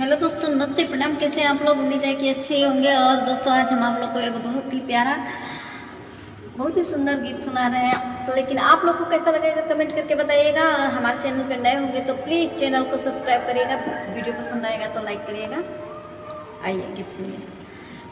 Hello दोस्तों, नमस्ते, प्रणाम। कैसे हैं आप लोग? उम्मीद है कि अच्छे ही होंगे। और दोस्तों, आज हम आप लोग को एक बहुत ही प्यारा, बहुत ही सुंदर गीत सुना रहे हैं। तो लेकिन आप लोग को कैसा लगेगा कमेंट करके बताइएगा। और हमारे चैनल पर नए होंगे तो प्लीज़ चैनल को सब्सक्राइब करिएगा। वीडियो पसंद आएगा तो लाइक करिएगा। आइए गीत सुनिए।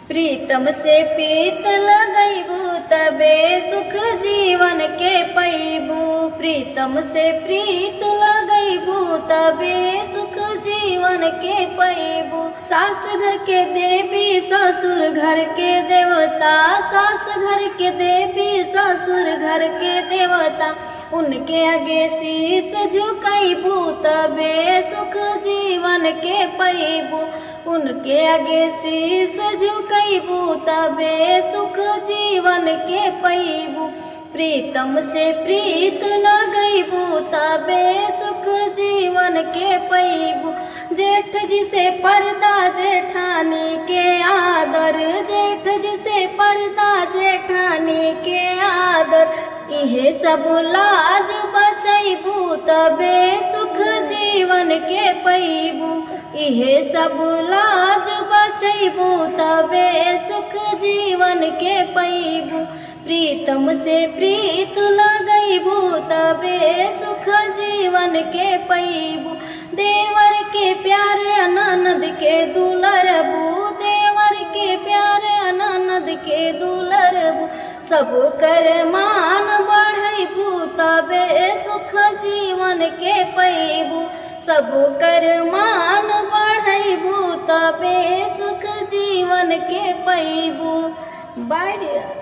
प्रीतम से प्रीत लगैबू तबे सुख जीवन के पैबू। प्रीतम से प्रीत लगैबू तबे सुख जीवन के पैबू। सास घर के देवी ससुर घर के देवता, सास घर के देवी ससुर घर के देवता, उनके आगे शीश झुकैबू तबे सुख जीवन के पैबू। उनके आगे शीश झुकैबू तबे सुख जीवन के पैबू। प्रीतम से प्रीत लगैबू तबे सुख जीवन के पैबू। जेठ जी से पर्दा जेठानी के आदर, जेठ जी से पर्दा जेठानी के आदर, इहे सब लाज बचैबू तबे सुख जीवन के पैबू। इहे सब लाज बचैबू तबे सुख जीवन के पैबू। प्रीतम से प्रीत लगैबू तबे सुख जीवन के पैबू। देवर के प्यारे ननद के दुलरबू, देवर के प्यारे ननद के दुलरबू, सब कर मान बढ़ैबू तबे सुख जीवन के पैबू। सब कर मान बढ़ैबू तबे सुख जीवन के पैबू। Bye Deere.